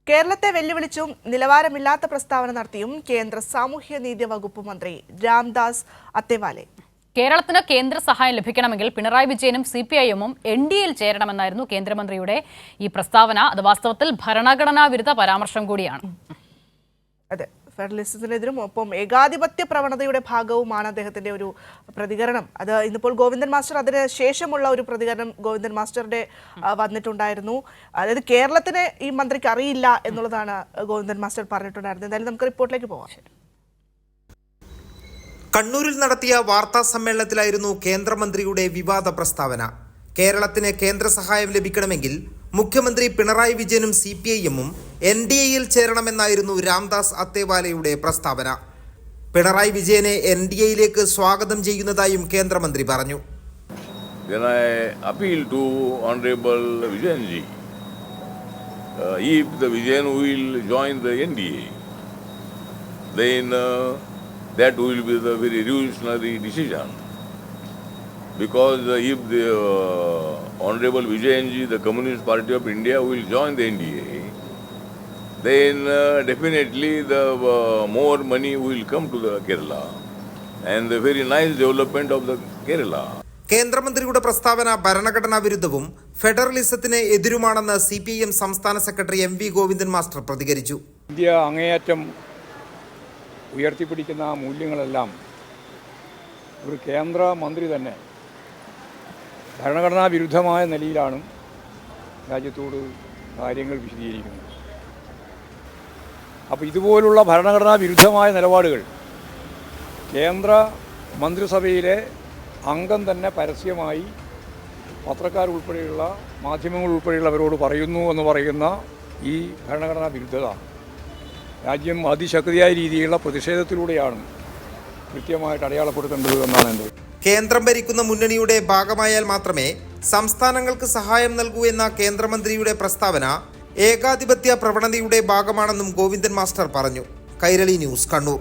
കേരളത്തെ വെല്ലുവിളിച്ചും നിലവാരമില്ലാത്ത പ്രസ്താവന നടത്തിയും കേന്ദ്ര സാമൂഹ്യനീതി വകുപ്പ് മന്ത്രി രാംദാസ് അത്തേവാലെ. കേരളത്തിന് കേന്ദ്ര സഹായം ലഭിക്കണമെങ്കിൽ പിണറായി വിജയനും CPIM-ഉം NDAയിൽ ചേരണമെന്നായിരുന്നു കേന്ദ്രമന്ത്രിയുടെ ഈ പ്രസ്താവന. അത് വാസ്തവത്തിൽ ഭരണഘടനാ വിരുദ്ധ പരാമർശം കൂടിയാണ്. അതെ, ഫെഡറലിസത്തിനെതിരും ഒപ്പം ഏകാധിപത്യ പ്രവണതയുടെ ഭാഗവുമാണ് അദ്ദേഹത്തിന്റെ ഒരു പ്രതികരണം. അത് ഇന്നിപ്പോൾ ഗോവിന്ദൻ മാസ്റ്റർ അതിന് ശേഷമുള്ള ഒരു പ്രതികരണം ഗോവിന്ദൻ മാസ്റ്ററുടെ വന്നിട്ടുണ്ടായിരുന്നു. അതായത് കേരളത്തിന് ഈ മന്ത്രിക്ക് അറിയില്ല എന്നുള്ളതാണ് ഗോവിന്ദൻ മാസ്റ്റർ പറഞ്ഞിട്ടുണ്ടായിരുന്നത്. എന്തായാലും നമുക്ക് റിപ്പോർട്ടിലേക്ക് പോകാം. കണ്ണൂരിൽ നടത്തിയ വാർത്താ സമ്മേളനത്തിലായിരുന്നു കേന്ദ്രമന്ത്രിയുടെ വിവാദ പ്രസ്താവന. കേരളത്തിന് കേന്ദ്ര സഹായം ലഭിക്കണമെങ്കിൽ മുഖ്യമന്ത്രി പിണറായി വിജയനും CPIM-ഉം NDAയിൽ ചേരണമെന്നായിരുന്നു രാംദാസ് അത്തേവാലയുടെ പ്രസ്താവന. പിണറായി വിജയനെ NDAയിലേക്ക് സ്വാഗതം ചെയ്യുന്നതായും കേന്ദ്രമന്ത്രി പറഞ്ഞു. Then I appeal to Honorable Vijayanji. If the Vijayan will join the NDA, then that will be the very revolutionary decision. Because if the Honorable Vijayanji, the Communist Party of India, will join the NDA, then definitely the more money will come to the Kerala and the very nice development of the Kerala. കേന്ദ്രമന്ത്രിയുടെ പ്രസ്താവന ഭരണഘടനാ വിരുദ്ധവും ഫെഡറലിസത്തിന് എതിരുമാണെന്ന് CPIM സംസ്ഥാന secretary MV Govindan master പ്രതികരിച്ചു. India അങ്ങേയറ്റം ഉയർത്തിപ്പിടിക്കുന്ന മൂല്യങ്ങളെല്ലാം ഒരു കേന്ദ്ര മന്ത്രി തന്നെ ഭരണഘടനാ വിരുദ്ധമായ നിലയിലാണ് രാജ്യത്തോട് കാര്യങ്ങൾ വിശദീകരിക്കുന്നത്. അപ്പോൾ ഇതുപോലുള്ള ഭരണഘടനാ വിരുദ്ധമായ നിലപാടുകൾ കേന്ദ്ര മന്ത്രിസഭയിലെ അംഗം തന്നെ പരസ്യമായി പത്രക്കാരുൾപ്പെടെയുള്ള മാധ്യമങ്ങൾ ഉൾപ്പെടെയുള്ളവരോട് പറയുന്നു എന്ന് പറയുന്ന ഈ ഭരണഘടനാ വിരുദ്ധത രാജ്യം അതിശക്തിയായ രീതിയിലുള്ള പ്രതിഷേധത്തിലൂടെയാണ് കൃത്യമായിട്ട് അടയാളപ്പെടുത്തേണ്ടത് എന്നാണ് എൻ്റെ. കേന്ദ്രം ഭരിക്കുന്ന മുന്നണിയുടെ ഭാഗമായാൽ മാത്രമേ സംസ്ഥാനങ്ങൾക്ക് സഹായം നൽകൂ എന്ന കേന്ദ്രമന്ത്രിയുടെ പ്രസ്താവന ഏകാധിപത്യ പ്രവണതയുടെ ഭാഗമാണെന്നും ഗോവിന്ദൻ മാസ്റ്റർ പറഞ്ഞു. കൈരളി ന്യൂസ്, കണ്ണൂർ.